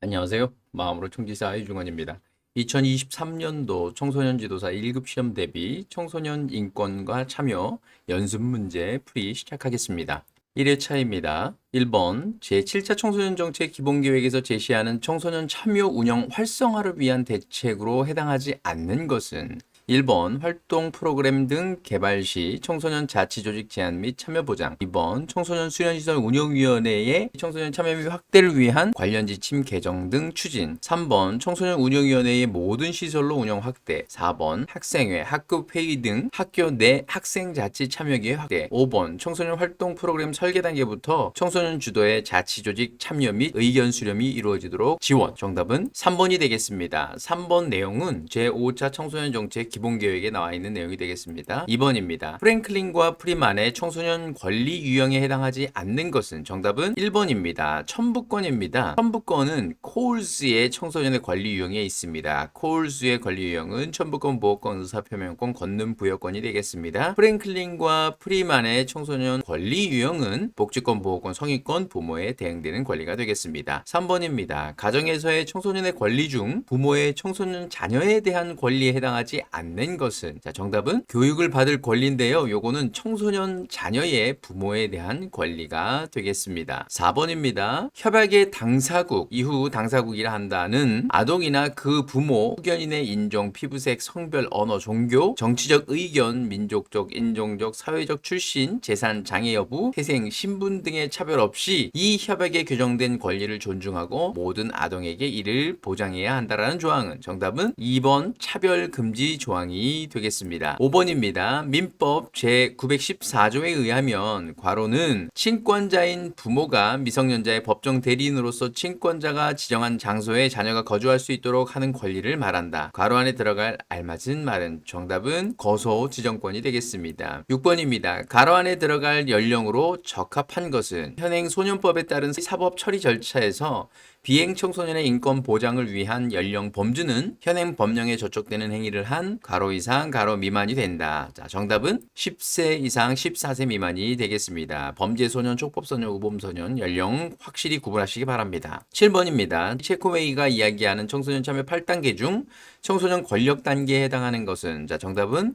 안녕하세요. 마음으로 총지사 이중원입니다. 2023년도 청소년 지도사 1급 시험 대비 청소년 인권과 참여 연습 문제 풀이 시작하겠습니다. 1회차입니다. 1번 제7차 청소년 정책 기본계획에서 제시하는 청소년 참여 운영 활성화를 위한 대책으로 해당하지 않는 것은 1번 활동 프로그램 등 개발 시 청소년 자치조직 제한 및 참여 보장. 2번 청소년 수련시설 운영위원회의 청소년 참여 및 확대를 위한 관련 지침 개정 등 추진. 3번 청소년 운영위원회의 모든 시설로 운영 확대. 4번 학생회, 학급 회의 등 학교 내 학생 자치 참여기회 확대. 5번 청소년 활동 프로그램 설계 단계부터 청소년 주도의 자치조직 참여 및 의견 수렴이 이루어지도록 지원. 정답은 3번이 되겠습니다. 3번 내용은 제5차 청소년 정책 기본계획에 나와 있는 내용이 되겠습니다. 2번입니다. 프랭클린과 프리만의 청소년 권리 유형에 해당하지 않는 것은 정답은 1번입니다. 첨부권입니다. 첨부권은 코울스의 청소년의 권리 유형에 있습니다. 코울스의 권리 유형은 첨부권, 보호권, 의사표명권, 권능부여권이 되겠습니다. 프랭클린과 프리만의 청소년 권리 유형은 복지권, 보호권, 성의권, 부모에 대응되는 권리가 되겠습니다. 3번입니다. 가정에서의 청소년의 권리 중 부모의 청소년 자녀에 대한 권리에 해당하지 않는 것은 정답은 교육을 받을 권리인데요. 요거는 청소년 자녀의 부모에 대한 권리가 되겠습니다. 4번입니다. 협약의 당사국, 이후 당사국이라 한다는 아동이나 그 부모, 후견인의 인종, 피부색, 성별, 언어, 종교, 정치적 의견, 민족적, 인종적, 사회적 출신, 재산, 장애 여부, 태생, 신분 등의 차별 없이 이 협약에 규정된 권리를 존중하고 모든 아동에게 이를 보장해야 한다라는 조항은 정답은 2번 차별금지 조항이 되겠습니다. 5번입니다. 민법 제914조에 의하면 괄호는 친권자인 부모가 미성년자의 법정 대리인으로서 친권자가 지정한 장소에 자녀가 거주할 수 있도록 하는 권리를 말한다. 괄호 안에 들어갈 알맞은 말은 정답은 거소 지정권이 되겠습니다. 6번입니다. 괄호 안에 들어갈 연령으로 적합한 것은 현행 소년법에 따른 사법 처리 절차에서 비행 청소년의 인권 보장을 위한 연령 범주는 현행 법령에 저촉되는 행위를 한 괄호 이상 괄호 미만이 된다. 자, 정답은 10세 이상 14세 미만이 되겠습니다. 범죄소년, 촉법소년, 우범소년 연령 확실히 구분하시기 바랍니다. 7번입니다. 체코웨이가 이야기하는 청소년 참여 8단계 중 청소년 권력 단계에 해당하는 것은 정답은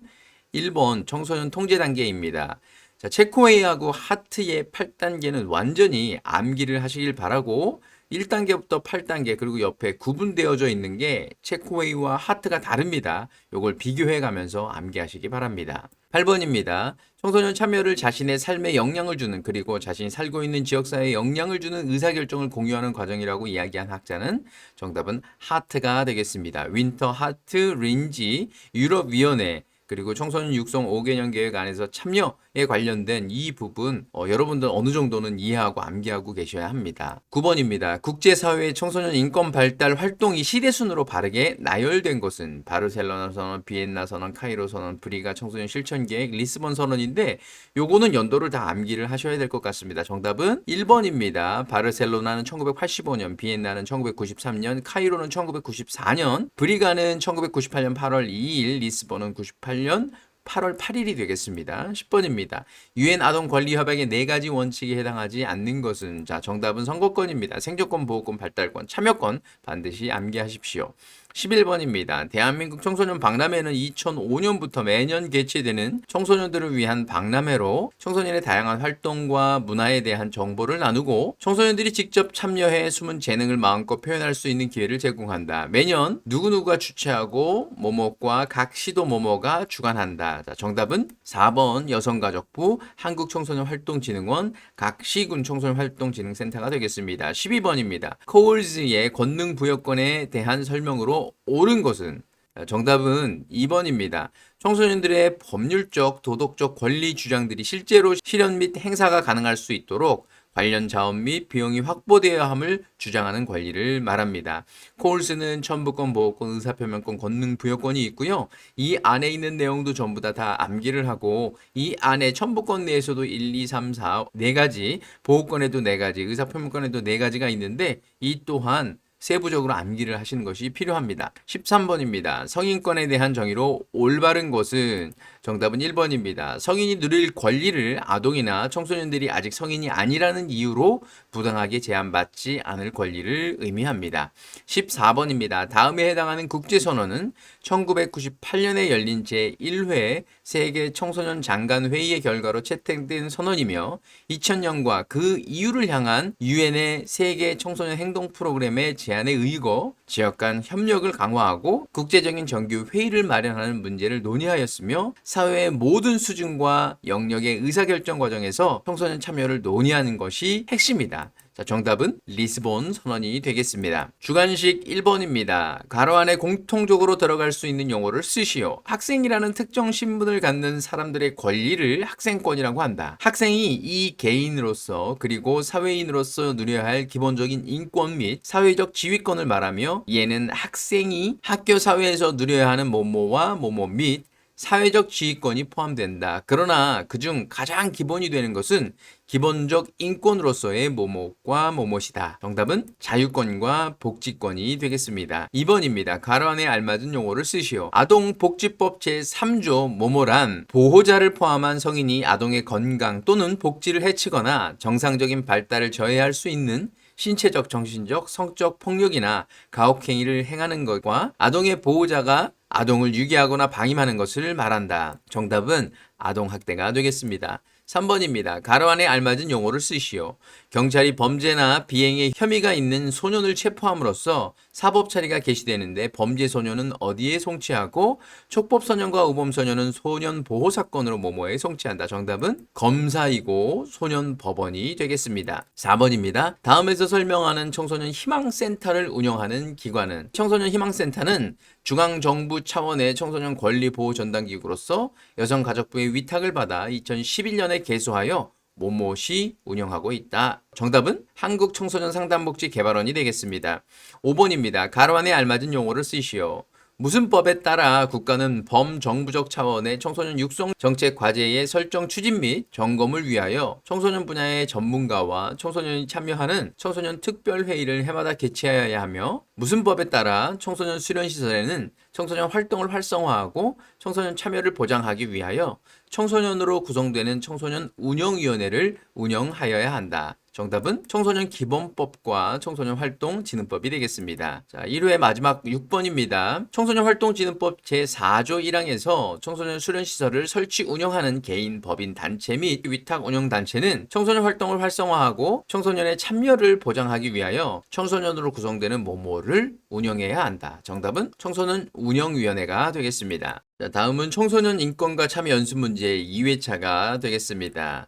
1번 청소년 통제 단계입니다. 자, 체코웨이하고 하트의 8단계는 완전히 암기를 하시길 바라고 1단계부터 8단계 그리고 옆에 구분되어져 있는 게 체코웨이와 하트가 다릅니다. 이걸 비교해 가면서 암기하시기 바랍니다. 8번입니다. 청소년 참여를 자신의 삶에 영향을 주는 그리고 자신이 살고 있는 지역사회에 영향을 주는 의사결정을 공유하는 과정이라고 이야기한 학자는 정답은 하트가 되겠습니다. 윈터 하트 린지 유럽위원회 그리고 청소년 육성 5개년 계획 안에서 참여에 관련된 이 부분 여러분들 어느 정도는 이해하고 암기하고 계셔야 합니다. 9번입니다. 국제사회의 청소년 인권 발달 활동이 시대순으로 바르게 나열된 것은 바르셀로나 선언, 비엔나 선언, 카이로 선언, 브리가 청소년 실천 계획, 리스본 선언인데 요거는 연도를 다 암기를 하셔야 될 것 같습니다. 정답은 1번입니다. 바르셀로나는 1985년, 비엔나는 1993년, 카이로는 1994년, 브리가는 1998년 8월 2일, 리스본은 98년 8월 8일이 되겠습니다. 10번입니다. 유엔 아동 권리 협약의 4가지 원칙에 해당하지 않는 것은 정답은 선거권입니다. 생존권, 보호권, 발달권, 참여권 반드시 암기하십시오. 11번입니다. 대한민국 청소년 박람회는 2005년부터 매년 개최되는 청소년들을 위한 박람회로 청소년의 다양한 활동과 문화에 대한 정보를 나누고 청소년들이 직접 참여해 숨은 재능을 마음껏 표현할 수 있는 기회를 제공한다. 매년 누구누구가 주최하고 뭐뭐과 각 시도 뭐뭐가 주관한다. 정답은 4번 여성가족부 한국청소년활동진흥원 각 시군 청소년활동진흥센터가 되겠습니다. 12번입니다. 코울즈의 권능부여권에 대한 설명으로 옳은 것은 정답은 2번입니다. 청소년들의 법률적, 도덕적 권리 주장들이 실제로 실현 및 행사가 가능할 수 있도록 관련 자원 및 비용이 확보되어야 함을 주장하는 권리를 말합니다. 코울스는 첨부권, 보호권, 의사표명권, 권능부여권이 있고요. 이 안에 있는 내용도 전부 다 암기를 하고 이 안에 첨부권 내에서도 1, 2, 3, 4, 4가지, 보호권에도 4가지, 의사표명권에도 4가지가 있는데 이 또한 세부적으로 암기를 하시는 것이 필요합니다. 13번입니다. 성인권에 대한 정의로 올바른 것은 정답은 1번입니다. 성인이 누릴 권리를 아동이나 청소년들이 아직 성인이 아니라는 이유로 부당하게 제한받지 않을 권리를 의미합니다. 14번입니다. 다음에 해당하는 국제선언은 1998년에 열린 제1회 세계 청소년 장관 회의의 결과로 채택된 선언이며 2000년과 그 이유를 향한 유엔의 세계 청소년 행동 프로그램의 제안에 의거 지역 간 협력을 강화하고 국제적인 정규 회의를 마련하는 문제를 논의하였으며 사회의 모든 수준과 영역의 의사결정 과정에서 청소년 참여를 논의하는 것이 핵심이다. 자, 정답은 리스본 선언이 되겠습니다. 주관식 1번입니다. 괄호 안에 공통적으로 들어갈 수 있는 용어를 쓰시오. 학생이라는 특정 신분을 갖는 사람들의 권리를 학생권이라고 한다. 학생이 이 개인으로서 그리고 사회인으로서 누려야 할 기본적인 인권 및 사회적 지위권을 말하며 얘는 학생이 학교 사회에서 누려야 하는 뭐뭐와 뭐뭐 및 사회적 지위권이 포함된다. 그러나 그중 가장 기본이 되는 것은 기본적 인권으로서의 뭐뭐과 뭐뭐이다. 정답은 자유권과 복지권이 되겠습니다. 2번입니다. 괄호 안에 알맞은 용어를 쓰시오. 아동복지법 제3조 뭐뭐란 보호자를 포함한 성인이 아동의 건강 또는 복지를 해치거나 정상적인 발달을 저해할 수 있는 신체적, 정신적, 성적 폭력이나 가혹행위를 행하는 것과 아동의 보호자가 아동을 유기하거나 방임하는 것을 말한다. 정답은 아동학대가 되겠습니다. 3번입니다. 괄호 안에 알맞은 용어를 쓰시오. 경찰이 범죄나 비행에 혐의가 있는 소년을 체포함으로써 사법 처리가 개시되는데 범죄 소년은 어디에 송치하고 촉법 소년과 우범 소년은 소년 보호 사건으로 뭐뭐에 송치한다. 정답은 검사이고 소년 법원이 되겠습니다. 4번입니다. 다음에서 설명하는 청소년 희망센터를 운영하는 기관은 청소년 희망센터는 중앙정부 차원의 청소년 권리 보호 전담기구로서 여성가족부의 위탁을 받아 2011년에 개소하여 모모시 운영하고 있다. 정답은 한국청소년상담복지개발원이 되겠습니다. 5번입니다. 괄호 안에 알맞은 용어를 쓰시오. 무슨 법에 따라 국가는 범정부적 차원의 청소년 육성 정책 과제의 설정 추진 및 점검을 위하여 청소년 분야의 전문가와 청소년이 참여하는 청소년 특별회의를 해마다 개최해야 하며 무슨 법에 따라 청소년 수련시설에는 청소년 활동을 활성화하고 청소년 참여를 보장하기 위하여 청소년으로 구성되는 청소년 운영위원회를 운영하여야 한다. 정답은 청소년 기본법과 청소년 활동 진흥법이 되겠습니다. 자, 1회 마지막 6번입니다. 청소년 활동 진흥법 제4조 1항에서 청소년 수련시설을 설치 운영하는 개인, 법인, 단체 및 위탁 운영 단체는 청소년 활동을 활성화하고 청소년의 참여를 보장하기 위하여 청소년으로 구성되는 뭐뭐를 운영해야 한다. 정답은 청소년 운영위원회가 되겠습니다. 자, 다음은 청소년 인권과 참여 연습 문제 2회차가 되겠습니다.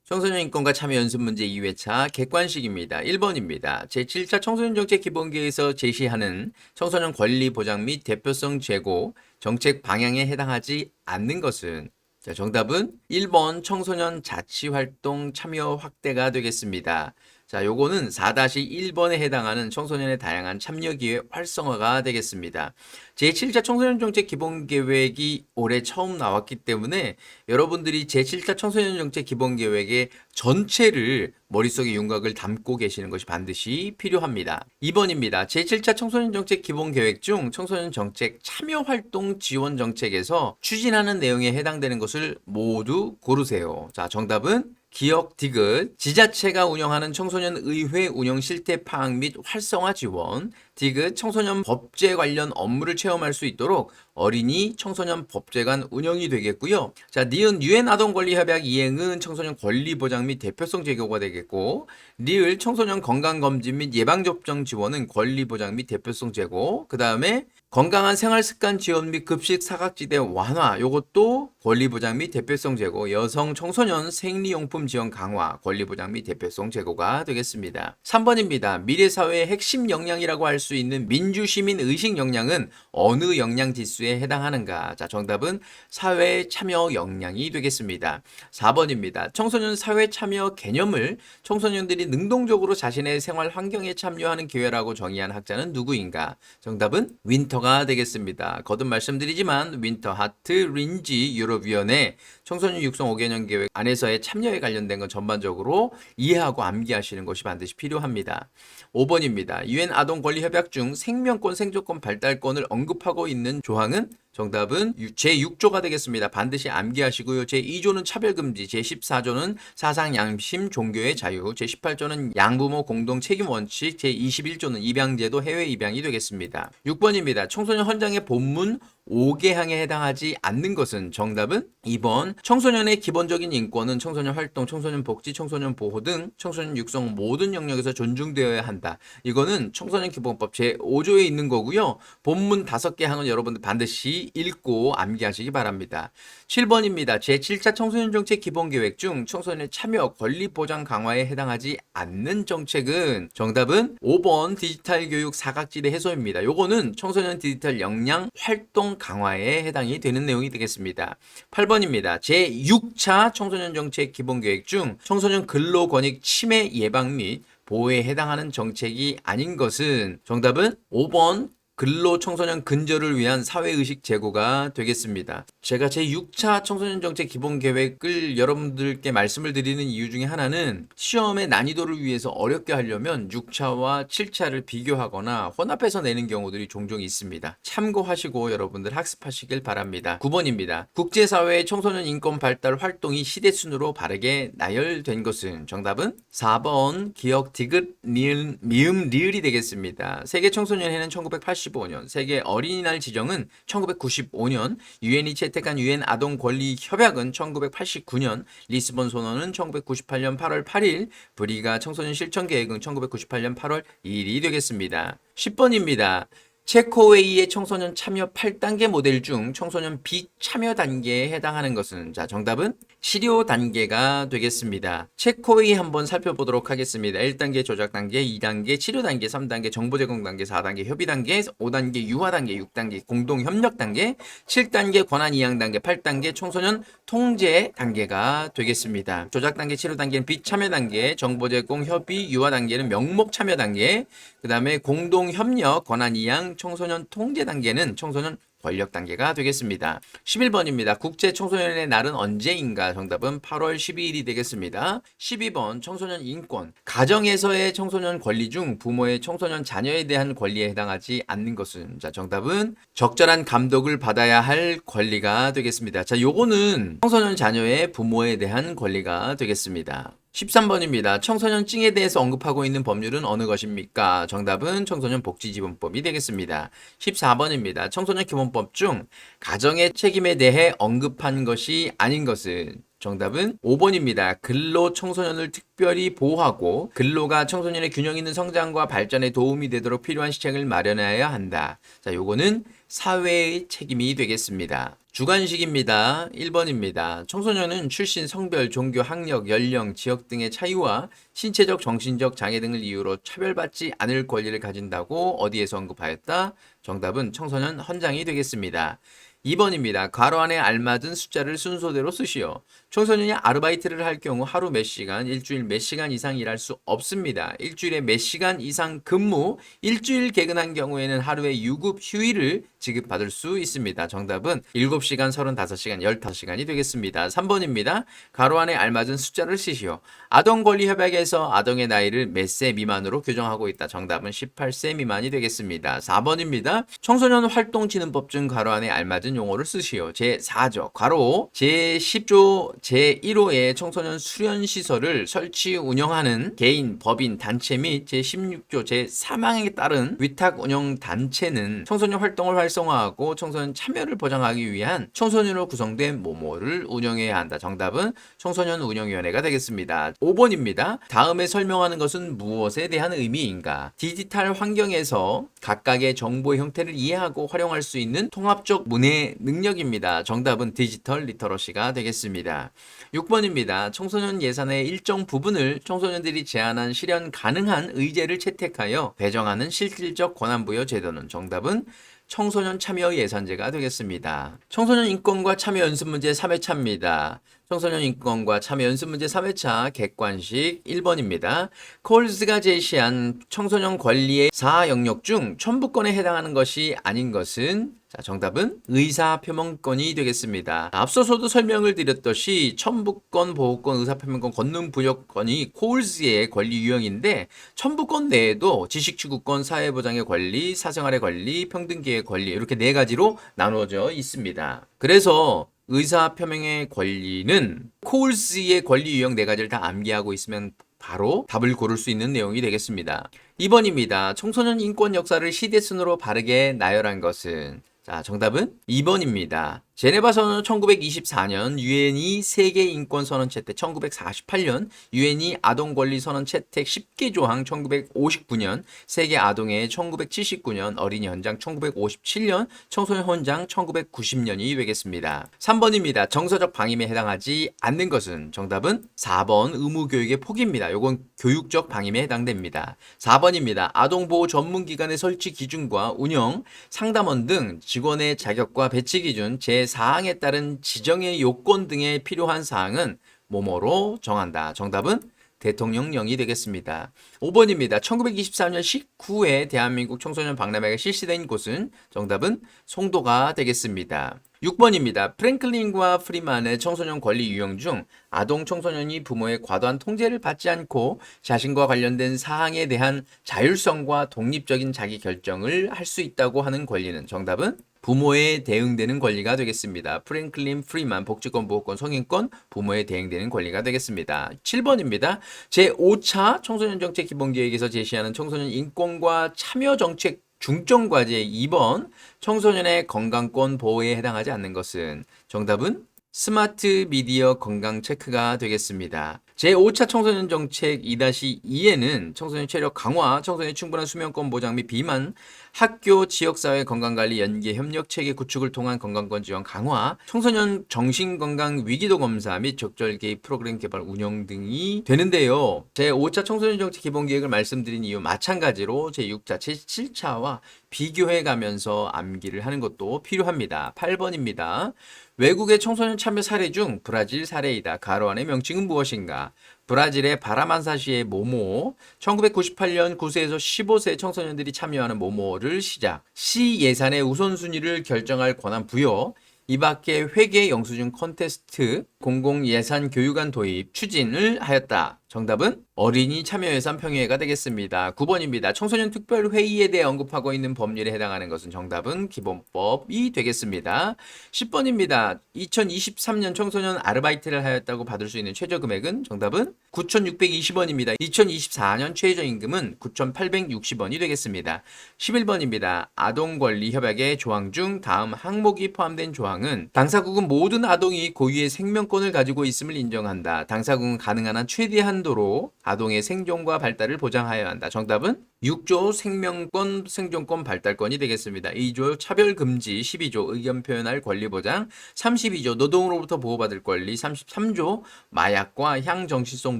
청소년 인권과 참여 연습 문제 2회차 객관식입니다. 1번입니다. 제7차 청소년 정책 기본계에서 제시하는 청소년 권리 보장 및 대표성 제고 정책 방향에 해당하지 않는 것은 자, 정답은 1번 청소년 자치활동 참여 확대가 되겠습니다. 자, 요거는 4-1번에 해당하는 청소년의 다양한 참여 기회 활성화가 되겠습니다. 제7차 청소년 정책 기본 계획이 올해 처음 나왔기 때문에 여러분들이 제7차 청소년 정책 기본 계획의 전체를 머릿속에 윤곽을 담고 계시는 것이 반드시 필요합니다. 2번입니다. 제7차 청소년 정책 기본 계획 중 청소년 정책 참여 활동 지원 정책에서 추진하는 내용에 해당되는 것을 모두 고르세요. 자, 정답은 기억 디귿, 지자체가 운영하는 청소년 의회 운영 실태 파악 및 활성화 지원, 디귿 청소년 법제 관련 업무를 체험할 수 있도록 어린이 청소년 법제관 운영이 되겠고요. 자, 니은 유엔 아동 권리 협약 이행은 청소년 권리 보장 및 대표성 제고가 되겠고, 리을 청소년 건강 검진 및 예방 접종 지원은 권리 보장 및 대표성 제고, 그다음에 건강한 생활 습관 지원 및 급식 사각지대 완화, 요것도 권리 보장 및 대표성 제고, 여성 청소년 생리용품 지원 강화, 권리 보장 및 대표성 제고가 되겠습니다. 3번입니다. 미래 사회의 핵심 역량이라고 할 수 있는 민주 시민 의식 역량은 어느 역량 지수에 해당하는가? 자, 정답은 사회 참여 역량이 되겠습니다. 4번입니다. 청소년 사회 참여 개념을 청소년들이 능동적으로 자신의 생활 환경에 참여하는 기회라고 정의한 학자는 누구인가? 정답은 윈터가 되겠습니다. 거듭 말씀드리지만 윈터 하트 린지 유럽위원회 청소년 육성 5개년 계획 안에서의 참여에 관련 관련된 건 전반적으로 이해하고 암기하시는 것이 반드시 필요합니다. 5번입니다. 유엔 아동 권리 협약 중 생명권, 생존권, 발달권을 언급하고 있는 조항은 정답은 제6조가 되겠습니다. 반드시 암기하시고요. 제2조는 차별금지, 제14조는 사상양심, 종교의 자유, 제18조는 양부모 공동 책임 원칙, 제21조는 입양제도 해외 입양이 되겠습니다. 6번입니다. 청소년 헌장의 본문 5개항에 해당하지 않는 것은 정답은 2번 청소년의 기본적인 인권은 청소년 활동, 청소년 복지, 청소년 보호 등 청소년 육성 모든 영역에서 존중되어야 한다. 이거는 청소년 기본법 제5조에 있는 거고요. 본문 5개 항은 여러분들 반드시 읽고 암기하시기 바랍니다. 7번입니다. 제7차 청소년 정책 기본계획 중 청소년의 참여 권리 보장 강화에 해당하지 않는 정책은 정답은 5번 디지털 교육 사각지대 해소입니다. 요거는 청소년 디지털 역량 활동 강화에 해당이 되는 내용이 되겠습니다. 8번입니다. 제6차 청소년 정책 기본계획 중 청소년 근로권익 침해 예방 및 보호에 해당하는 정책이 아닌 것은 정답은 5번 근로 청소년 근절을 위한 사회의식 제고가 되겠습니다. 제가 제6차 청소년 정책 기본 계획을 여러분들께 말씀을 드리는 이유 중에 하나는 시험의 난이도를 위해서 어렵게 하려면 6차와 7차를 비교하거나 혼합해서 내는 경우들이 종종 있습니다. 참고하시고 여러분들 학습하시길 바랍니다. 9번입니다. 국제사회의 청소년 인권 발달 활동이 시대순으로 바르게 나열된 것은 정답은 4번 기억 디귿 니은 미음 리을이 되겠습니다. 세계 청소년회는 1985년, 세계 어린이날 지정은 1995년, 유엔이 채택한 유엔 아동 권리 협약은 1989년, 리스본 선언은 1998년 8월 8일, 브리가 청소년 실천 계획은 1998년 8월 2일이 되겠습니다. 10번입니다. 체코웨이의 청소년 참여 8단계 모델 중 청소년 비참여 단계에 해당하는 것은 정답은 시료 단계가 되겠습니다. 체코웨이 한번 살펴보도록 하겠습니다. 1단계 조작 단계, 2단계 치료 단계, 3단계 정보 제공 단계, 4단계 협의 단계, 5단계 유화 단계, 6단계 공동 협력 단계, 7단계 권한 이양 단계, 8단계 청소년 통제 단계가 되겠습니다. 조작 단계, 치료 단계는 비참여 단계, 정보 제공 협의 유화 단계는 명목 참여 단계, 그다음에 공동 협력 권한 이양 청소년 통제 단계는 청소년 권력 단계가 되겠습니다. 11번입니다. 국제 청소년의 날은 언제인가? 정답은 8월 12일이 되겠습니다. 12번 청소년 인권. 가정에서의 청소년 권리 중 부모의 청소년 자녀에 대한 권리에 해당하지 않는 것은 정답은 적절한 감독을 받아야 할 권리가 되겠습니다. 요거는 청소년 자녀의 부모에 대한 권리가 되겠습니다. 13번입니다. 청소년증에 대해서 언급하고 있는 법률은 어느 것입니까? 정답은 청소년복지지원법이 되겠습니다. 14번입니다. 청소년기본법 중 가정의 책임에 대해 언급한 것이 아닌 것은 정답은 5번입니다. 근로 청소년을 특별히 보호하고 근로가 청소년의 균형 있는 성장과 발전에 도움이 되도록 필요한 시책을 마련해야 한다. 요거는 사회의 책임이 되겠습니다. 주관식입니다. 1번입니다. 청소년은 출신, 성별, 종교, 학력, 연령, 지역 등의 차이와 신체적, 정신적 장애 등을 이유로 차별받지 않을 권리를 가진다고 어디에서 언급하였다? 정답은 청소년 헌장이 되겠습니다. 2번입니다. 괄호 안에 알맞은 숫자를 순서대로 쓰시오. 청소년이 아르바이트를 할 경우 하루 몇 시간, 일주일 몇 시간 이상 일할 수 없습니다. 일주일에 몇 시간 이상 근무, 일주일 개근한 경우에는 하루에 유급 휴일을 지급받을 수 있습니다. 정답은 7시간, 35시간, 15시간이 되겠습니다. 3번입니다. 괄호 안에 알맞은 숫자를 쓰시오. 아동권리협약에서 아동의 나이를 몇 세 미만으로 규정하고 있다. 정답은 18세 미만이 되겠습니다. 4번입니다. 청소년 활동진흥법 중 괄호 안에 알맞은 용어를 쓰시오. 제4조, 괄호 제10조 제1호의 청소년 수련시설을 설치 운영하는 개인, 법인, 단체 및 제16조 제3항에 따른 위탁 운영 단체는 청소년 활동을 활성화하고 청소년 참여를 보장하기 위한 청소년으로 구성된 모모를 운영해야 한다. 정답은 청소년 운영위원회가 되겠습니다. 5번입니다. 다음에 설명하는 것은 무엇에 대한 의미인가? 디지털 환경에서 각각의 정보 형태를 이해하고 활용할 수 있는 통합적 문해 능력입니다. 정답은 디지털 리터러시가 되겠습니다. 6번입니다. 청소년 예산의 일정 부분을 청소년들이 제안한 실현 가능한 의제를 채택하여 배정하는 실질적 권한부여 제도는 정답은 청소년 참여 예산제가 되겠습니다. 청소년 인권과 참여 연습 문제 3회차입니다. 청소년 인권과 참여 연습 문제 3회차 객관식 1번입니다. 콜즈가 제시한 청소년 권리의 4영역 중 첨부권에 해당하는 것이 아닌 것은 정답은 의사표명권이 되겠습니다. 앞서서도 설명을 드렸듯이 첨부권, 보호권, 의사표명권, 권능부여권이 콜즈의 권리 유형인데 첨부권 내에도 지식추구권, 사회보장의 권리, 사생활의 권리, 평등기회의 권리 이렇게 네 가지로 나누어져 있습니다. 그래서 의사표명의 권리는 콜즈의 권리 유형 네 가지를 다 암기하고 있으면 바로 답을 고를 수 있는 내용이 되겠습니다. 2번입니다. 청소년 인권 역사를 시대순으로 바르게 나열한 것은 정답은 2번입니다. 제네바 선언 1924년, 유엔이 세계 인권 선언 채택 1948년, 유엔이 아동 권리 선언 채택 10개 조항 1959년, 세계 아동회 1979년, 어린이 헌장 1957년, 청소년 헌장 1990년이 되겠습니다. 3번입니다. 정서적 방임에 해당하지 않는 것은 정답은 4번 의무 교육의 포기입니다. 요건 교육적 방임에 해당됩니다. 4번입니다. 아동보호 전문기관의 설치 기준과 운영, 상담원 등 직원의 자격과 배치 기준, 제4항에 따른 지정의 요건 등에 필요한 사항은 뭐뭐로 정한다. 정답은 대통령령이 되겠습니다. 5번입니다. 1924년 19회 대한민국 청소년 박람회가 실시된 곳은 정답은 송도가 되겠습니다. 6번입니다. 프랭클린과 프리만의 청소년 권리 유형 중 아동 청소년이 부모의 과도한 통제를 받지 않고 자신과 관련된 사항에 대한 자율성과 독립적인 자기 결정을 할 수 있다고 하는 권리는 정답은 부모에 대응되는 권리가 되겠습니다. 프랭클린 프리만 복지권, 보호권, 성인권, 부모에 대응되는 권리가 되겠습니다. 7번입니다. 제5차 청소년 정책 기본계획에서 제시하는 청소년 인권과 참여 정책 중점 과제 2번 청소년의 건강권 보호에 해당하지 않는 것은 정답은 스마트 미디어 건강 체크가 되겠습니다. 제5차 청소년 정책 2-2에는 청소년 체력 강화, 청소년의 충분한 수면권 보장 및 비만, 학교, 지역사회 건강관리 연계 협력 체계 구축을 통한 건강권 지원 강화, 청소년 정신건강 위기도 검사 및 적절 개입 프로그램 개발 운영 등이 되는데요. 제5차 청소년 정책 기본계획을 말씀드린 이유 마찬가지로 제6차, 제7차와 비교해 가면서 암기를 하는 것도 필요합니다. 8번입니다. 외국의 청소년 참여 사례 중 브라질 사례이다. 가로 안의 명칭은 무엇인가? 브라질의 바라만사시의 모모, 1998년 9세에서 15세 청소년들이 참여하는 모모를 시작, 시 예산의 우선순위를 결정할 권한 부여, 이 밖에 회계 영수증 콘테스트, 공공예산 교육안 도입 추진을 하였다. 정답은 어린이 참여예산 평의회가 되겠습니다. 9번입니다. 청소년 특별회의에 대해 언급하고 있는 법률에 해당하는 것은 정답은 기본법이 되겠습니다. 10번입니다. 2023년 청소년 아르바이트를 하였다고 받을 수 있는 최저금액은 정답은 9,620원입니다. 2024년 최저임금은 9,860원이 되겠습니다. 11번입니다. 아동권리협약의 조항 중 다음 항목이 포함된 조항은 당사국은 모든 아동이 고유의 생명권을 가지고 있음을 인정한다. 당사국은 가능한 한 최대한 도로 아동의 생존과 발달을 보장하여야 한다. 정답은 6조 생명권, 생존권, 발달권이 되겠습니다. 2조 차별금지, 12조 의견 표현할 권리 보장, 32조 노동으로부터 보호받을 권리, 33조 마약과 향정신성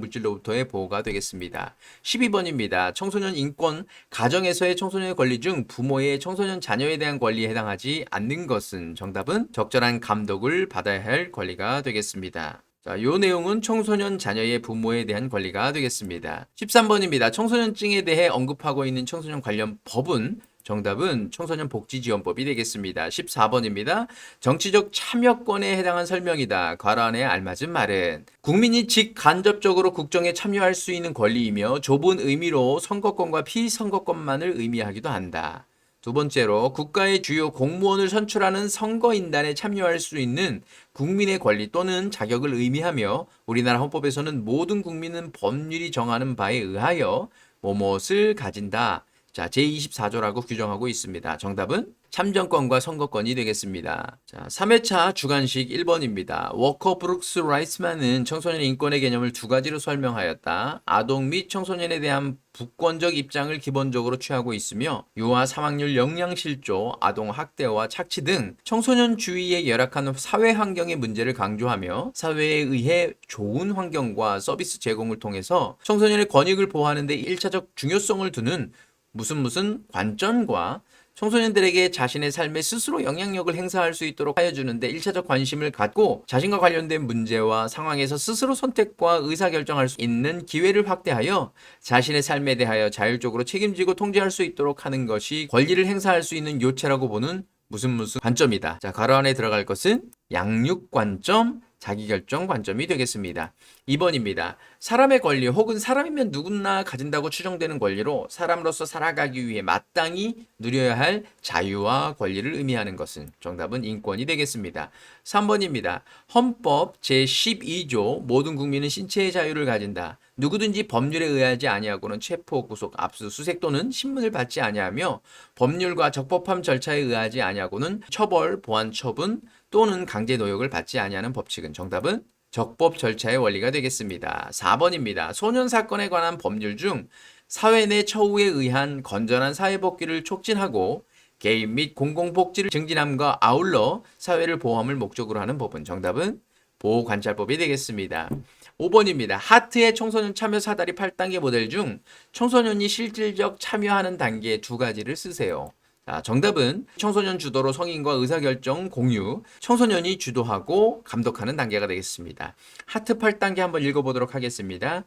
물질로부터의 보호가 되겠습니다. 12번입니다. 청소년 인권, 가정에서의 청소년의 권리 중 부모의 청소년 자녀에 대한 권리에 해당하지 않는 것은 정답은 적절한 감독을 받아야 할 권리가 되겠습니다. 자, 요 내용은 청소년 자녀의 부모에 대한 권리가 되겠습니다. 13번입니다. 청소년증에 대해 언급하고 있는 청소년 관련 법은 정답은 청소년복지지원법이 되겠습니다. 14번입니다. 정치적 참여권에 해당한 설명이다. 괄호 안에 알맞은 말은 국민이 직간접적으로 국정에 참여할 수 있는 권리이며 좁은 의미로 선거권과 피선거권만을 의미하기도 한다. 두 번째로 국가의 주요 공무원을 선출하는 선거인단에 참여할 수 있는 국민의 권리 또는 자격을 의미하며 우리나라 헌법에서는 모든 국민은 법률이 정하는 바에 의하여 뭐뭇을 가진다. 자, 제24조라고 규정하고 있습니다. 정답은 참정권과 선거권이 되겠습니다. 자, 3회차 주관식 1번입니다. 워커 브룩스 라이스만은 청소년 인권의 개념을 두 가지로 설명하였다. 아동 및 청소년에 대한 부권적 입장을 기본적으로 취하고 있으며 유아 사망률 영양실조, 아동 학대와 착취 등 청소년 주위에 열악한 사회 환경의 문제를 강조하며 사회에 의해 좋은 환경과 서비스 제공을 통해서 청소년의 권익을 보호하는 데 1차적 중요성을 두는 무슨 관점과 청소년들에게 자신의 삶에 스스로 영향력을 행사할 수 있도록 하여 주는데 1차적 관심을 갖고 자신과 관련된 문제와 상황에서 스스로 선택과 의사결정할 수 있는 기회를 확대하여 자신의 삶에 대하여 자율적으로 책임지고 통제할 수 있도록 하는 것이 권리를 행사할 수 있는 요체라고 보는 무슨 관점이다. 자, 괄호 안에 들어갈 것은 양육 관점, 자기결정 관점이 되겠습니다. 2번입니다. 사람의 권리 혹은 사람이면 누구나 가진다고 추정되는 권리로 사람으로서 살아가기 위해 마땅히 누려야 할 자유와 권리를 의미하는 것은 정답은 인권이 되겠습니다. 3번입니다. 헌법 제12조 모든 국민은 신체의 자유를 가진다. 누구든지 법률에 의하지 아니하고는 체포, 구속, 압수, 수색 또는 신문을 받지 아니하며 법률과 적법함 절차에 의하지 아니하고는 처벌, 보안 처분 또는 강제 노역을 받지 아니하는 법칙은 정답은 적법 절차의 원리가 되겠습니다. 4번입니다. 소년 사건에 관한 법률 중 사회 내 처우에 의한 건전한 사회복귀를 촉진하고 개인 및 공공복지를 증진함과 아울러 사회를 보호함을 목적으로 하는 법은 정답은 보호관찰법이 되겠습니다. 5번입니다. 하트의 청소년 참여 사다리 8단계 모델 중 청소년이 실질적 참여하는 단계 두 가지를 쓰세요. 자, 정답은 청소년 주도로 성인과 의사결정 공유, 청소년이 주도하고 감독하는 단계가 되겠습니다. 하트 8단계 한번 읽어보도록 하겠습니다.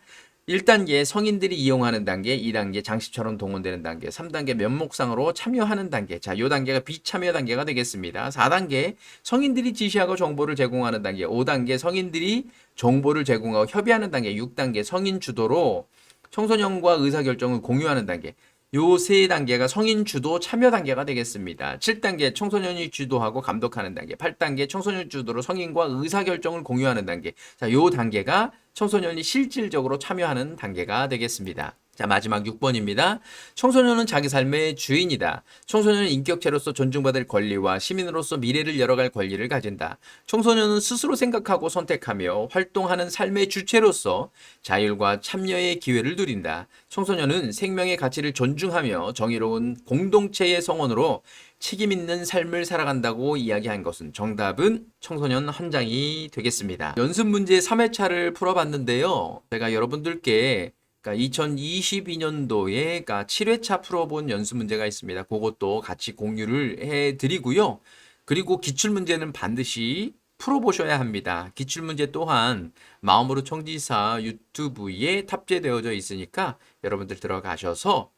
1단계 성인들이 이용하는 단계, 2단계 장식처럼 동원되는 단계, 3단계 면목상으로 참여하는 단계. 자, 이 단계가 비참여 단계가 되겠습니다. 4단계 성인들이 지시하고 정보를 제공하는 단계, 5단계 성인들이 정보를 제공하고 협의하는 단계, 6단계 성인 주도로 청소년과 의사결정을 공유하는 단계. 요 세 단계가 성인 주도 참여 단계가 되겠습니다. 7단계 청소년이 주도하고 감독하는 단계, 8단계 청소년 주도로 성인과 의사결정을 공유하는 단계. 자, 요 단계가 청소년이 실질적으로 참여하는 단계가 되겠습니다. 자, 마지막 6번입니다. 청소년은 자기 삶의 주인이다. 청소년은 인격체로서 존중받을 권리와 시민으로서 미래를 열어갈 권리를 가진다. 청소년은 스스로 생각하고 선택하며 활동하는 삶의 주체로서 자율과 참여의 기회를 누린다. 청소년은 생명의 가치를 존중하며 정의로운 공동체의 성원으로 책임 있는 삶을 살아간다고 이야기한 것은 정답은 청소년 헌장이 되겠습니다. 연습 문제 3회차를 풀어봤는데요. 제가 여러분들께 2022년도에 7회차 풀어본 연습 문제가 있습니다. 그것도 같이 공유를 해드리고요. 그리고 기출문제는 반드시 풀어보셔야 합니다. 기출문제 또한 마음으로 청지사 유튜브에 탑재되어져 있으니까 여러분들 들어가셔서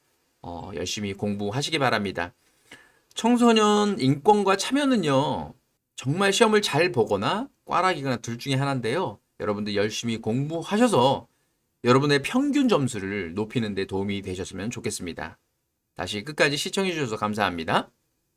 열심히 공부하시기 바랍니다. 청소년 인권과 참여는요, 정말 시험을 잘 보거나 꽈락이거나 둘 중에 하나인데요. 여러분들 열심히 공부하셔서 여러분의 평균 점수를 높이는 데 도움이 되셨으면 좋겠습니다. 다시 끝까지 시청해 주셔서 감사합니다.